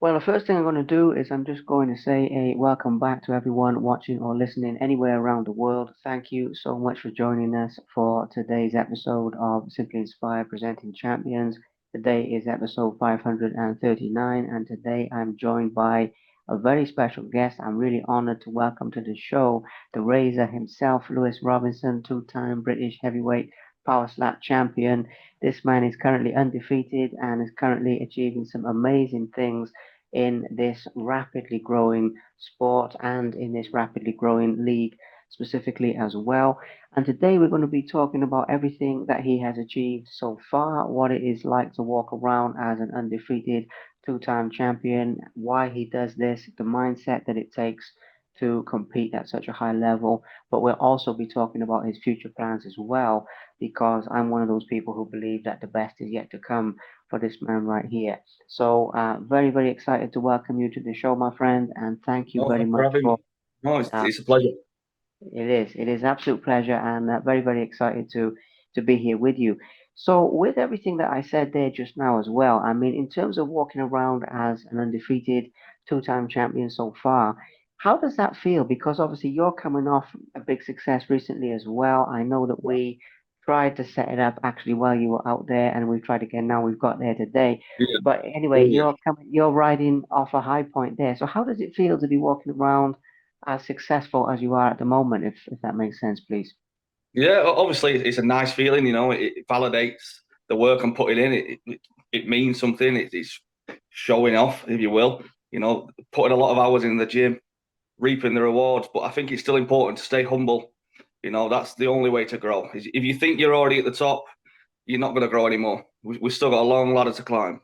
Well, the first thing I'm going to do is I'm just going to say a welcome back to everyone watching or listening anywhere around the world. Thank you so much for joining us for today's episode of Simply Inspired Presenting Champions. Today is episode 539, and today I'm joined by a very special guest. I'm really honored to welcome to the show the Razor himself, Lewis Robinson, two-time British heavyweight power slap champion. This man is currently undefeated and is currently achieving some amazing things in this rapidly growing sport and in this rapidly growing league specifically as well. And today we're going to be talking about everything that he has achieved so far, what it is like to walk around as an undefeated two-time champion, why he does this, the mindset that it takes to compete at such a high level. But we'll also be talking about his future plans as well, because I'm one of those people who believe that the best is yet to come for this man right here. So, very, very excited to welcome you to the show, my friend, and thank you No, very thanks for much having for me. No, it's, uh, it's a pleasure. it is absolute pleasure, and very, very excited to be here with you. So, with everything that I said there just now as well, I mean, in terms of walking around as an undefeated two-time champion so far, how does that feel? Because obviously you're coming off a big success recently as well. I know that we tried to set it up actually while you were out there, and we've tried again now. We've got there today. Yeah. But anyway, Oh, yeah. you're riding off a high point there. So how does it feel to be walking around as successful as you are at the moment, if that makes sense, please? Yeah, obviously, it's a nice feeling, it validates the work I'm putting in. It means something. It's showing off, if you will, putting a lot of hours in the gym, reaping the rewards. But I think it's still important to stay humble. That's the only way to grow. If you think you're already at the top, you're not going to grow anymore. We've still got a long ladder to climb.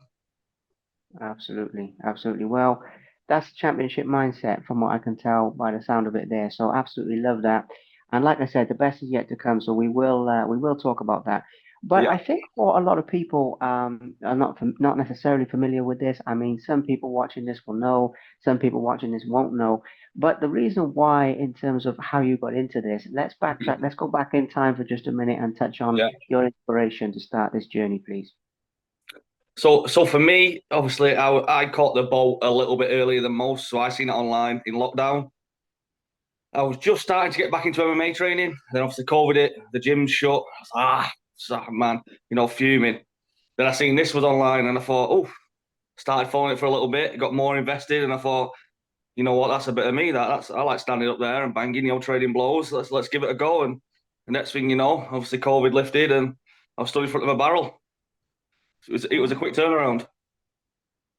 Absolutely, absolutely. Well, that's championship mindset from what I can tell by the sound of it there. So absolutely love that. And like I said, the best is yet to come. So we will talk about that. But Yeah. I think for a lot of people are not necessarily familiar with this. I mean, some people watching this will know, some people watching this won't know. But the reason why, in terms of how you got into this, let's backtrack. Let's go back in time for just a minute and touch on Yeah. your inspiration to start this journey, please. So for me, obviously, I caught the boat a little bit earlier than most. So I seen it online in lockdown. I was just starting to get back into MMA training. Then obviously COVID hit, the gym's shut. Man, fuming. Then I seen this was online and I thought, oh, started following it for a little bit, got more invested, and I thought, you know what, that's a bit of me. I like standing up there and banging, trading blows. Let's give it a go. And the next thing you know, obviously COVID lifted and I was stood in front of a barrel. It was a quick turnaround.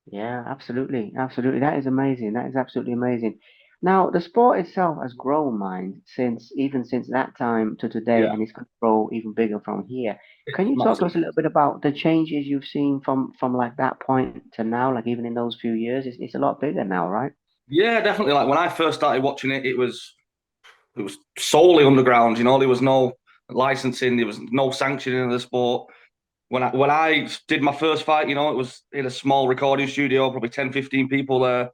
Yeah, absolutely, absolutely. That is amazing. That is absolutely amazing. Now, the sport itself has grown, mind, since that time to today, Yeah, and it's going to grow even bigger from here. Can it's you talk to massive. us a little bit about the changes you've seen from like that point to now, like even in those few years? It's a lot bigger now, right? Yeah, definitely. Like when I first started watching it, it was solely underground. There was no licensing, there was no sanctioning of the sport. When I did my first fight, it was in a small recording studio, probably 10, 15 people there,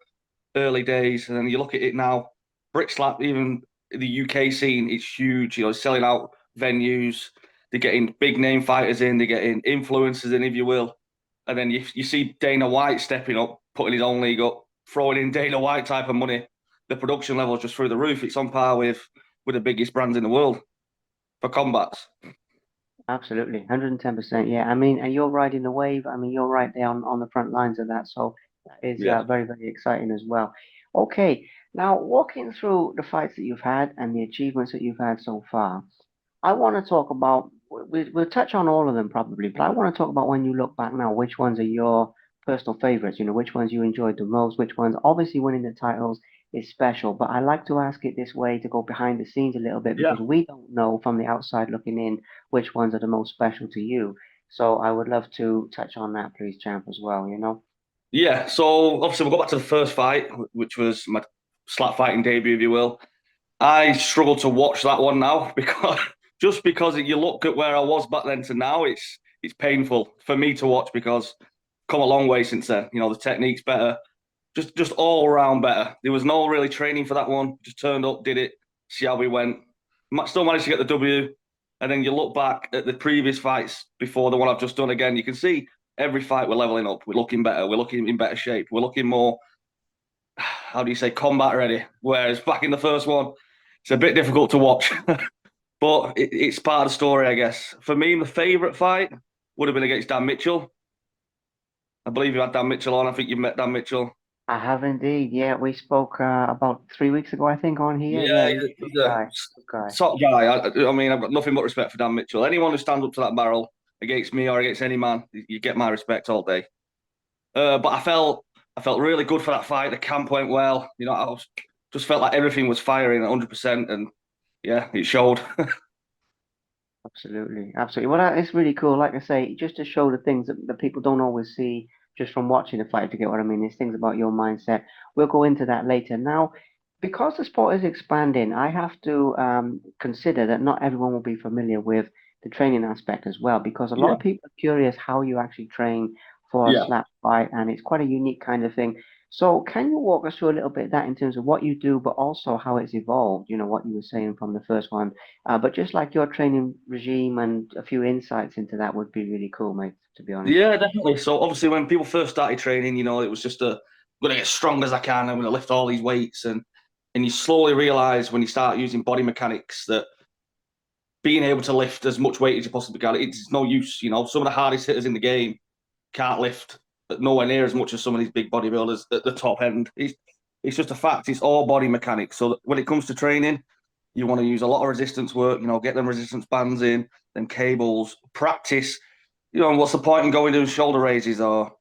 early days. And then you look at it now, Brick Slap, even the UK scene, it's huge. It's selling out venues. They're getting big name fighters in, they're getting influencers in, if you will. And then you see Dana White stepping up, putting his own league up, throwing in Dana White type of money. The production level is just through the roof. It's on par with the biggest brands in the world for combats. Absolutely, 110%. Yeah, I mean, and you're riding the wave. I mean, you're right there on the front lines of that. So that is Yeah. very, very exciting as well. Okay, now walking through the fights that you've had and the achievements that you've had so far, I want to talk about, we'll touch on all of them probably, but I want to talk about when you look back now, which ones are your personal favorites, which ones you enjoyed the most, which ones, obviously winning the titles is special, but I like to ask it this way to go behind the scenes a little bit Yeah. because we don't know from the outside looking in which ones are the most special to you. So I would love to touch on that, please, champ, as well. Yeah. So obviously we'll go back to the first fight, which was my slap fighting debut, if you will. I struggle to watch that one now because just because you look at where I was back then to now, it's painful for me to watch because I've come a long way since then. The technique's better, just all around better. There was no really training for that one. Just turned up, did it, see how we went. Still managed to get the W. And then you look back at the previous fights before the one I've just done again, you can see every fight we're leveling up. We're looking better. We're looking in better shape. We're looking more, how do you say, combat ready. Whereas back in the first one, it's a bit difficult to watch, but it's part of the story, I guess. For me, my favourite fight would have been against Dan Mitchell. I believe you had Dan Mitchell on. I think you met Dan Mitchell. I have indeed. Yeah, we spoke about 3 weeks ago, I think, on here. Yeah, Yeah, he's a good he's a guy. Good guy. top guy. I mean, I've got nothing but respect for Dan Mitchell. Anyone who stands up to that barrel against me or against any man, you get my respect all day. But I felt really good for that fight. The camp went well. Just felt like everything was firing 100%, and yeah, it showed. Absolutely, absolutely. Well, it's really cool. Like I say, just to show the things that people don't always see just from watching the fight, if you get what I mean. There's things about your mindset. We'll go into that later. Now, because the sport is expanding, I have to consider that not everyone will be familiar with the training aspect as well, because a lot Yeah, of people are curious how you actually train for a yeah. slap fight, and it's quite a unique kind of thing. So, can you walk us through a little bit of that in terms of what you do, but also how it's evolved? You know, what you were saying from the first one, but just like your training regime and a few insights into that would be really cool, mate, to be honest. Yeah, definitely. So obviously, when people first started training, it was just I'm going to get strong as I can. I'm going to lift all these weights, and you slowly realize when you start using body mechanics that being able to lift as much weight as you possibly can, it's no use. Some of the hardest hitters in the game can't lift nowhere near as much as some of these big bodybuilders at the top end. It's just a fact. It's all body mechanics. So when it comes to training, you want to use a lot of resistance work. Get them resistance bands in, them cables, practice. What's the point in going doing shoulder raises or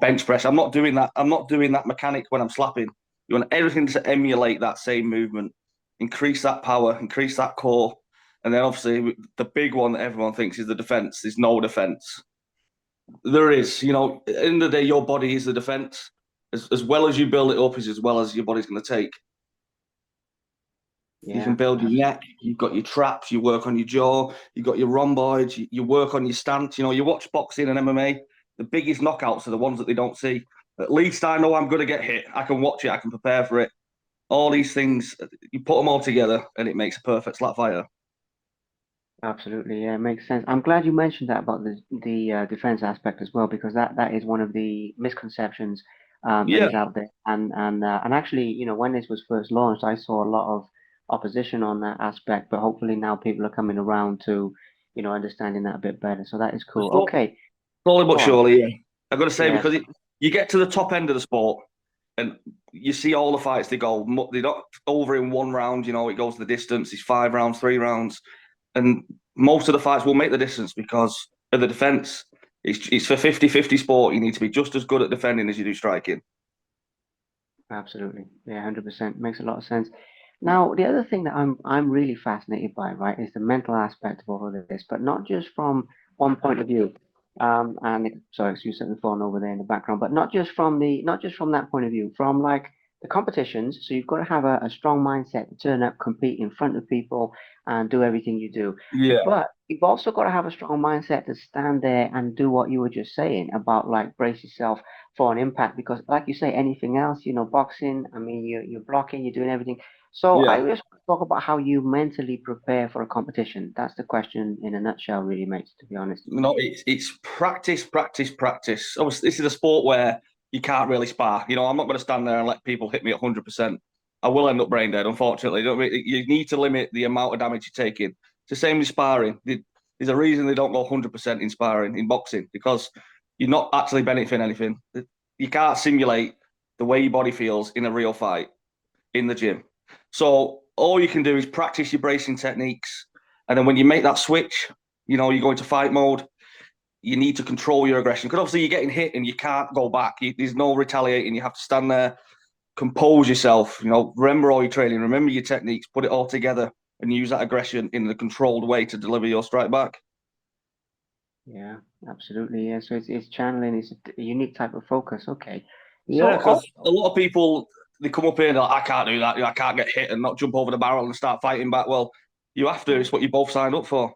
bench press? I'm not doing that. I'm not doing that mechanic when I'm slapping. You want everything to emulate that same movement, increase that power, increase that core, and then obviously the big one that everyone thinks is the defense. There's no defense. There is. At the end of the day, your body is the defense. As well as you build it up, is as well as your body's going to take. You can Yeah, build your neck. You've got your traps. You work on your jaw. You've got your rhomboids. You work on your stance. You watch boxing and MMA. The biggest knockouts are the ones that they don't see. At least I know I'm going to get hit. I can watch it. I can prepare for it. All these things, you put them all together, and it makes a perfect slap fighter. absolutely. Yeah, makes sense. I'm glad you mentioned that about the defense aspect as well, because that is one of the misconceptions that Yeah, is out there. And actually, when this was first launched, I saw a lot of opposition on that aspect, but hopefully now people are coming around to, understanding that a bit better. So that is cool. Okay, slowly but go on. surely. Yeah, I've got to say Yes, because you get to the top end of the sport, and you see all the fights. They're not over in one round. It goes the distance. It's 5 rounds, 3 rounds, and most of the fights will make the distance because of the defense. It's for 50-50 sport. You need to be just as good at defending as you do striking. absolutely. Yeah, 100%. Makes a lot of sense. Now, the other thing that I'm really fascinated by, right, is the mental aspect of all of this, but not just from one point of view. Sorry, excuse the phone over there in the background, but not just from that point of view, from like the competitions. So you've got to have a strong mindset to turn up, compete in front of people, and do everything you do. Yeah, But you've also got to have a strong mindset to stand there and do what you were just saying about like brace yourself for an impact, because like you say, anything else, boxing, I mean, you're blocking, you're doing everything. So I yeah. just want to talk about how you mentally prepare for a competition. That's the question in a nutshell, really, mate, to be honest. It's practice, practice, practice. Obviously, this is a sport where you can't really spar. I'm not going to stand there and let people hit me 100%. I will end up brain dead, unfortunately. You need to limit the amount of damage you're taking. It's the same with sparring. There's a reason they don't go 100% in sparring in boxing because you're not actually benefiting anything. You can't simulate the way your body feels in a real fight in the gym. So all you can do is practice your bracing techniques, and then when you make that switch, you go into fight mode. You need to control your aggression because obviously you're getting hit and you can't go back. There's no retaliating. You have to stand there, compose yourself. Remember all your training, remember your techniques, put it all together, and use that aggression in a controlled way to deliver your strike back. Yeah, absolutely. Yeah, so it's channeling, it's a unique type of focus. Okay. Yeah, So, oh, because a lot of people they come up here and they're like, I can't do that. I can't get hit and not jump over the barrel and start fighting back. Well, you have to. yeah, It's what you both signed up for.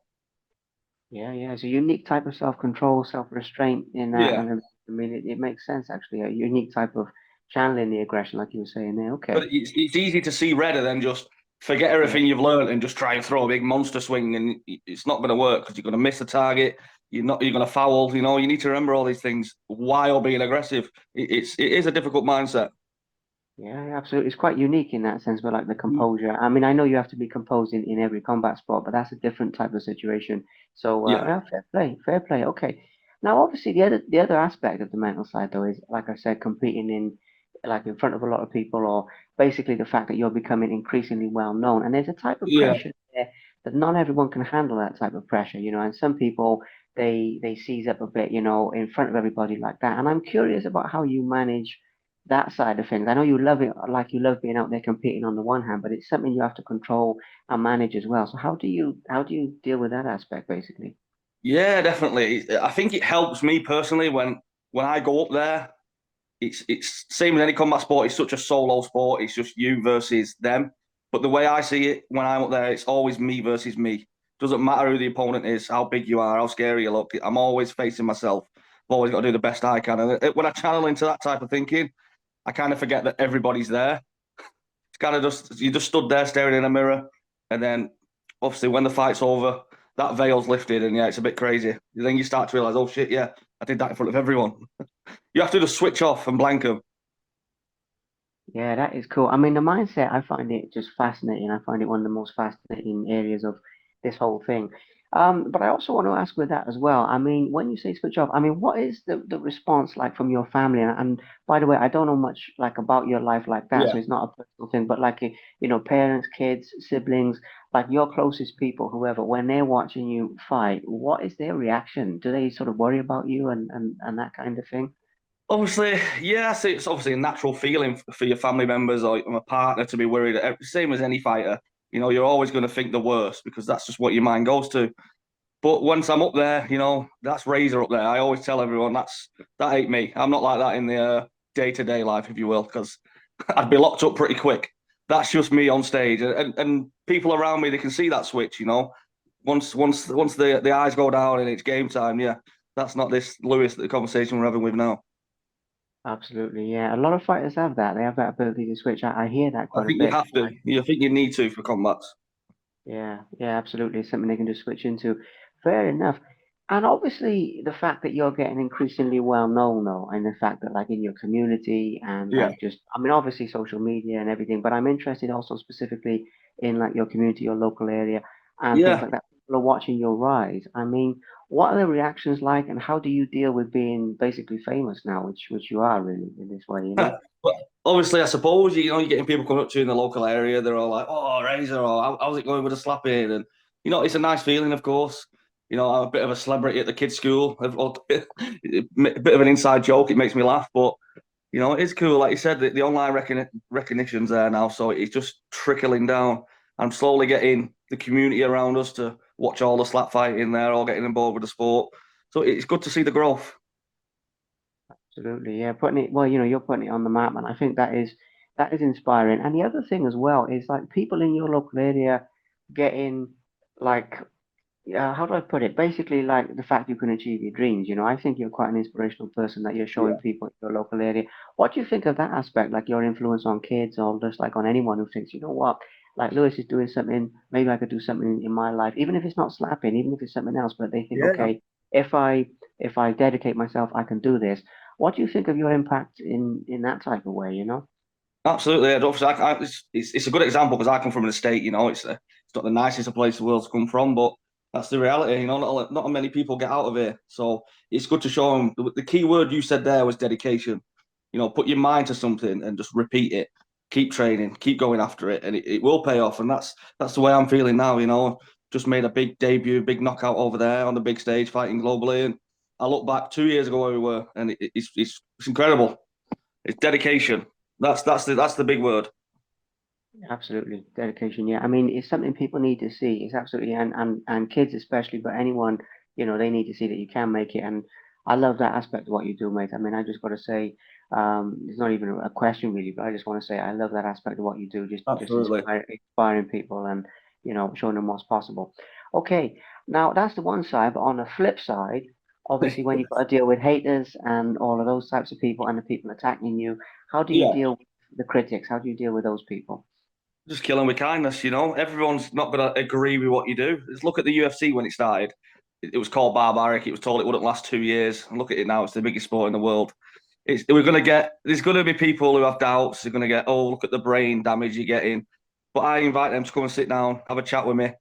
yeah. It's a unique type of self-control, self-restraint in that. Yeah. And I mean, it makes sense, actually. A unique type of channeling the aggression, like you were saying there. But Okay. it's easy to see redder than just forget Yeah. everything you've learned and just try and throw a big monster swing, and it's not going to work because you're going to miss the target. you're going to foul. You know, you need to remember all these things while being aggressive. It is a difficult mindset. Yeah, yeah, absolutely. It's quite unique in that sense, but like the composure. I mean, I know you have to be composed in every combat sport, but that's a different type of situation. So, Yeah, yeah, fair play, fair play. Okay. Now, obviously, the other aspect of the mental side, though, is like I said, competing in like in front of a lot of people, or basically the fact that you're becoming increasingly well known. And there's a type of yeah. pressure there that not everyone can handle that type of pressure, and some people they seize up a bit, in front of everybody like that. And I'm curious about how you manage that side of things. I know you love it, like you love being out there competing on the one hand, but it's something you have to control and manage as well. So how do you deal with that aspect basically? Yeah, definitely. I think it helps me personally when I go up there. It's same as any combat sport. It's such a solo sport. It's just you versus them. But the way I see it when I'm up there, it's always me versus me. Doesn't matter who the opponent is, how big you are, how scary you look. I'm always facing myself. I've always got to do the best I can. And when I channel into that type of thinking, I kind of forget that everybody's there. It's kind of just you just stood there staring in a mirror, and then obviously when the fight's over, that veil's lifted, and yeah, it's a bit crazy. Then you start to realize, oh shit, yeah, I did that in front of everyone. You have to just switch off and blank them. Yeah, that is cool. I mean, the mindset, I find it just fascinating. I find it one of the most fascinating areas of this whole thing. But I also want to ask with that as well. I mean, when you say switch off, I mean, what is the response like from your family? And by the way, I don't know much like about your life like that, so Yeah. it's not a personal thing. But like, parents, kids, siblings, like your closest people, whoever, when they're watching you fight, what is their reaction? Do they sort of worry about you and that kind of thing? Obviously, yeah, it's obviously a natural feeling for your family members or a partner to be worried. Same as any fighter, you're always going to think the worst because that's just what your mind goes to. But once I'm up there, that's Razor up there. I always tell everyone that ain't me. I'm not like that in the day-to-day life, if you will, because I'd be locked up pretty quick. That's just me on stage, and people around me they can see that switch. Once the eyes go down and it's game time, yeah, that's not this Lewis the conversation we're having with now. Absolutely, yeah. A lot of fighters have that. They have that ability to switch. I hear that I quite a think you bit. have to. You think you need to for combats. Yeah, yeah, absolutely. It's something they can just switch into. Fair enough. And obviously, the fact that you're getting increasingly well known, though, and the fact that, like, in your community and, Yeah. like, just, I mean, obviously social media and everything, but I'm interested also specifically in, like, your community, your local area, and things Yeah, like that. People are watching your rise. I mean, what are the reactions like, and how do you deal with being basically famous now, which you are really in this way, you know? but obviously, I suppose you're getting people coming up to you in the local area. They're all like, "Oh, Razor," or "How's it going with a slapping?" And it's a nice feeling, of course. I'm a bit of a celebrity at the kids' school. A bit of an inside joke. It makes me laugh, but it is cool. Like you said, the online recognition's there now, so it's just trickling down. I'm slowly getting the community around us to watch all the slap fighting. They're all getting involved with the sport, so it's good to see the growth. Absolutely, yeah. Putting it well, you're putting it on the map, and I think that is inspiring. And the other thing as well is like people in your local area getting like how do I put it? Basically, like the fact you can achieve your dreams. I think you're quite an inspirational person that you're showing Yeah. people in your local area. What do you think of that aspect, like your influence on kids or just like on anyone who thinks, you know what, like Lewis is doing something, maybe I could do something in my life, even if it's not slapping, even if it's something else, but they think, Yeah. okay, if I dedicate myself, I can do this. What do you think of your impact in that type of way? Absolutely. Obviously, it's a good example because I come from an estate. It's not the nicest of place in the world to come from, but that's the reality. Not many people get out of here, so it's good to show them. The key word you said there was dedication. Put your mind to something and just repeat it. Keep training, keep going after it, and it will pay off. And that's the way I'm feeling now. Just made a big debut, big knockout over there on the big stage, fighting globally, and I look back 2 years ago where we were, and it's incredible. It's dedication. That's the big word. Absolutely, dedication. Yeah, I mean, it's something people need to see. It's absolutely, and kids especially, but anyone, they need to see that you can make it. And I love that aspect of what you do, mate. I mean, I just got to say, it's not even a question really, but I just want to say I love that aspect of what you do. Just Absolutely. inspiring people and showing them what's possible. Okay, now that's the one side, but on the flip side, obviously, when you've got to deal with haters and all of those types of people and the people attacking you, how do you Yeah. deal with the critics? How do you deal with those people? Just kill them with kindness. Everyone's not going to agree with what you do. Just look at the UFC when it started. it was called barbaric. It was told it wouldn't last 2 years. And look at it now; it's the biggest sport in the world. We're going to get. There's going to be people who have doubts. They're going to get, oh, look at the brain damage you're getting. But I invite them to come and sit down, have a chat with me.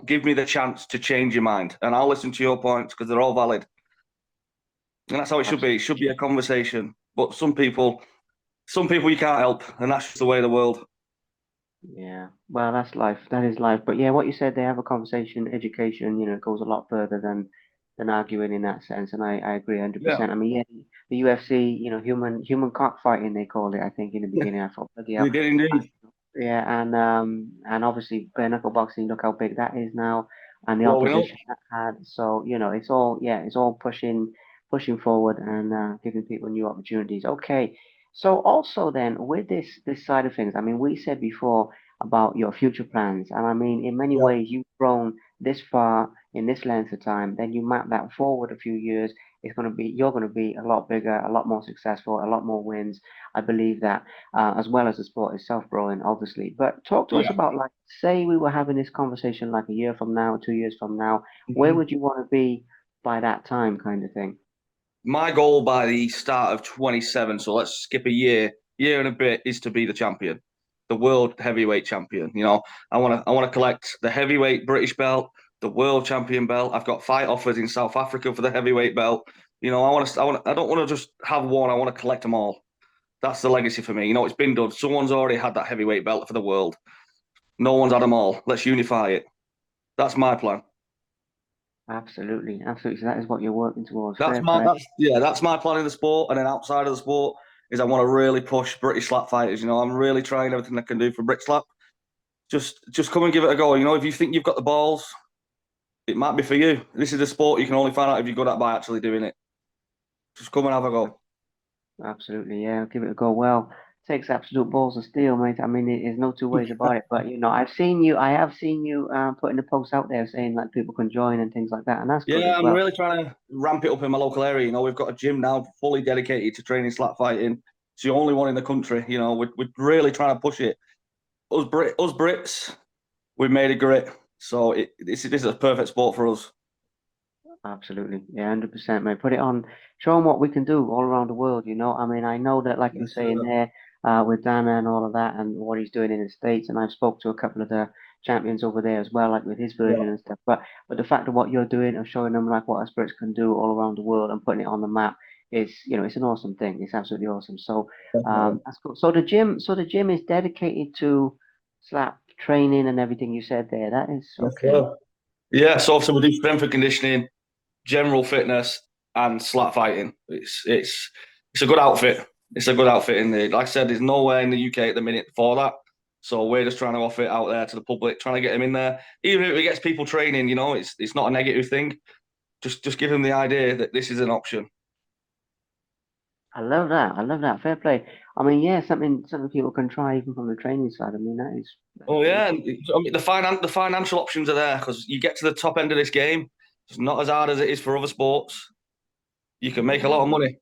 Give me the chance to change your mind, and I'll listen to your points because they're all valid. And that's how it should be. It should be a conversation. But some people you can't help, and that's just the way of the world. Yeah, well, that's life. That is life. But yeah, what you said, they have a conversation, education, it goes a lot further than arguing in that sense. And I agree Yeah, 100%. I mean, yeah, the UFC, human cockfighting they called it, I think, in the beginning. I thought, bloody hell. they did indeed. Yeah, and obviously bare knuckle boxing, look how big that is now, and the Blowing up. opposition that had. So, it's all pushing forward and giving people new opportunities. Okay. So also then with this side of things, I mean, we said before about your future plans, and I mean, in many Yeah, ways, you've grown this far in this length of time. Then you map that forward a few years, you're gonna be a lot bigger, a lot more successful, a lot more wins. I believe that as well as the sport itself growing, obviously. But talk to us yeah. about, like, say we were having this conversation like a year from now, 2 years from now, where Mhm. would you want to be by that time, kind of thing? My goal by the start of 27, so let's skip a year and a bit, is to be the champion, the world heavyweight champion. I want to collect the heavyweight British belt, the world champion belt. I've got fight offers in South Africa for the heavyweight belt. I don't want to just have one. I want to collect them all. That's the legacy for me. It's been done. Someone's already had that heavyweight belt for the world. No one's had them all. Let's unify it. That's my plan. Absolutely, absolutely. So that is what you're working towards. That's Fair my play. that's my plan in the sport, and then outside of the sport is I want to really push British slap fighters. I'm really trying everything I can do for Brit slap. Just come and give it a go. If you think you've got the balls, it might be for you. This is a sport you can only find out if you're good at by actually doing it. Just come and have a go. Absolutely, yeah. Give it a go. Well, takes absolute balls of steel, mate. I mean, there's no two ways about it. But I have seen you putting the posts out there saying like people can join and things like that, and that's good Yeah, as I'm well. really trying to ramp it up in my local area. We've got a gym now fully dedicated to training slap fighting. It's the only one in the country. We're really trying to push it. Us Brits, we've made it great. So this is a perfect sport for us. Absolutely. Yeah, 100%, mate. Put it on, show them what we can do all around the world, I mean, I know that, like you're Yes, saying sir. there, with Dana and all of that and what he's doing in the States, and I've spoke to a couple of the champions over there as well, like with his Yeah, version and stuff. But the fact of what you're doing of showing them like what Spirits can do all around the world and putting it on the map is, it's an awesome thing. It's absolutely awesome. So, definitely. that's cool. So the gym is dedicated to slap training and everything you said there. That is Yes, okay. sir. Yeah, so we do strength and conditioning, general fitness, and slap fighting. It's a good outfit. It's a good outfit in there. Like I said, there's nowhere in the UK at the minute for that. So we're just trying to offer it out there to the public, trying to get them in there. Even if it gets people training, it's not a negative thing. Just give them the idea that this is an option. I love that. I love that. Fair play. I mean, yeah, something people can try even from the training side. I mean, that is Oh really yeah, cool. and the financial options are there because you get to the top end of this game. It's not as hard as it is for other sports. You can make a lot Yeah, of money.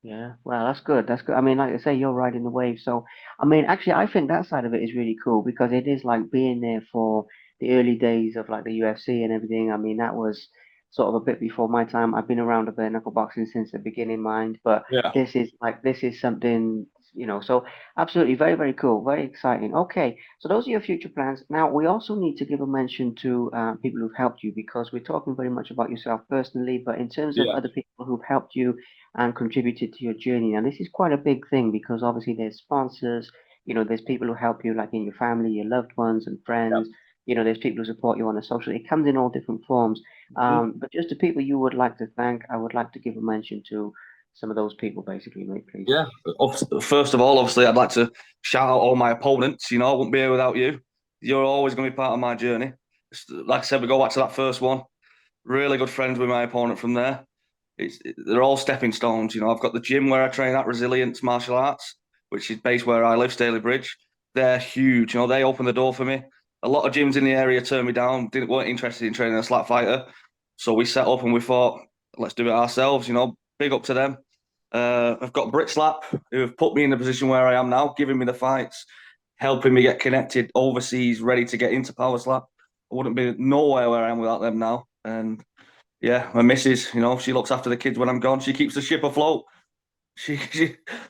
yeah. Well, that's good. That's good. I mean, like I say, you're riding the wave. So, I mean, actually, I think that side of it is really cool because it is like being there for the early days of like the UFC and everything. I mean, that was sort of a bit before my time. I've been around a bare knuckle boxing since the beginning, mind. But Yeah, this is something, So absolutely, very, very cool, very exciting. Okay, so those are your future plans. Now, we also need to give a mention to people who've helped you because we're talking very much about yourself personally, but in terms of yeah, other people who've helped you and contributed to your journey. And this is quite a big thing because obviously there's sponsors, there's people who help you like in your family, your loved ones and yeah. friends. There's people who support you on the social. It comes in all different forms. Mhm. But just the people you would like to thank, I would like to give a mention to some of those people, basically, mate, please. Yeah. First of all, obviously, I'd like to shout out all my opponents. I wouldn't be here without you. You're always going to be part of my journey. Like I said, we go back to that first one. Really good friends with my opponent from there. They're all stepping stones. I've got the gym where I train at Resilience Martial Arts, which is based where I live, Staley Bridge. They're huge. They opened the door for me. A lot of gyms in the area turned me down. Weren't interested in training a slap fighter, so we set up and we thought, let's do it ourselves. Big up to them. I've got Brit Slap, who have put me in the position where I am now, giving me the fights, helping me get connected overseas, ready to get into Power Slap. I wouldn't be nowhere where I am without them now. And Yeah, my missus, you know, she looks after the kids when I'm gone. She keeps the ship afloat.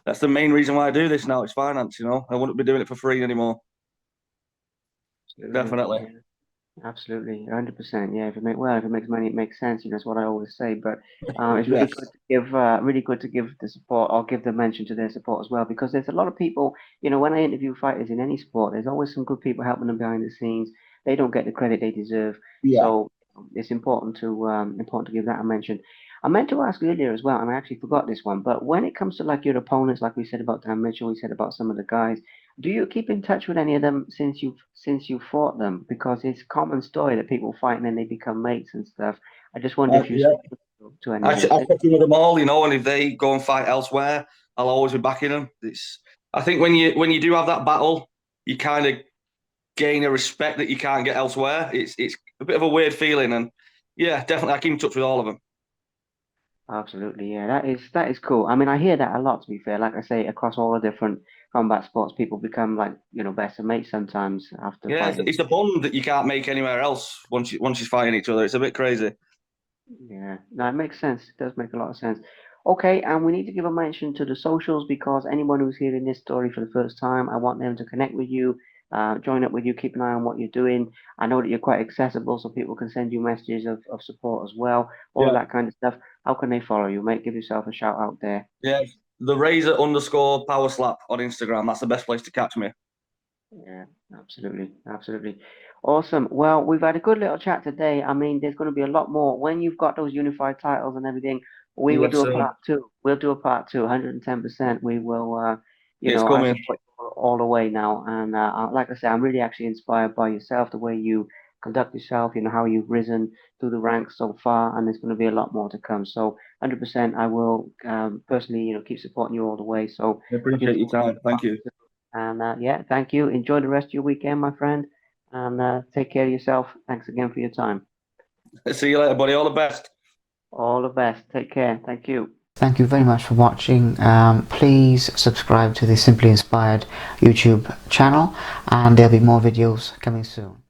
That's the main reason why I do this now. It's finance, you know. I wouldn't be doing it for free anymore. Absolutely. Definitely. Yeah. Absolutely, 100%. Yeah, if it makes money, it makes sense. You know, that's what I always say. But it's really Yes. good to really good to give the support or give the mention to their support as well, because there's a lot of people. You know, when I interview fighters in any sport, there's always some good people helping them behind the scenes. They don't get the credit they deserve, Yeah. so it's important to give that a mention. I meant to ask earlier as well, and I actually forgot this one. But when it comes to like your opponents, like we said about Dan Mitchell, we said about some of the guys. Do you keep in touch with any of them since you fought them? Because it's a common story that people fight and then they become mates and stuff. I just wonder if you Yeah. spoke to any of them I since. check in with them all, you know, and if they go and fight elsewhere, I'll always be backing them. I think when you do have that battle, you kind of gain a respect that you can't get elsewhere. It's a bit of a weird feeling, and yeah, definitely I keep in touch with all of them. Absolutely, yeah, that is cool. I mean, I hear that a lot, to be fair. Like I say, across all the different combat sports, people become like, better mates sometimes after Yeah, fighting. it's a bond that you can't make anywhere else once you're fighting each other. It's a bit crazy. Yeah, no, it makes sense. It does make a lot of sense. Okay, and we need to give a mention to the socials because anyone who's hearing this story for the first time, I want them to connect with you, join up with you, keep an eye on what you're doing. I know that you're quite accessible, so people can send you messages of support as well, all of Yeah, that kind of stuff. How can they follow you, mate? Give yourself a shout out there. yeah. The Razor_power slap on Instagram. That's the best place to catch me. Yeah, absolutely, absolutely. Awesome. Well, we've had a good little chat today. I mean, there's going to be a lot more. When you've got those unified titles and everything, we will Yes, do a sir. part two. We'll do a part two, 110%. We will, It's I coming. support you all the way now. And like I say, I'm really actually inspired by yourself, the way you conduct yourself, how you've risen through the ranks so far. And there's going to be a lot more to come. So 100%, I will personally, keep supporting you all the way. So I looking appreciate your forward to time. part Thank you. two. And yeah, thank you. Enjoy the rest of your weekend, my friend. And take care of yourself. Thanks again for your time. See you later, buddy. All the best. All the best. Take care. Thank you. Thank you very much for watching. Please subscribe to the Simply Inspired YouTube channel, and there'll be more videos coming soon.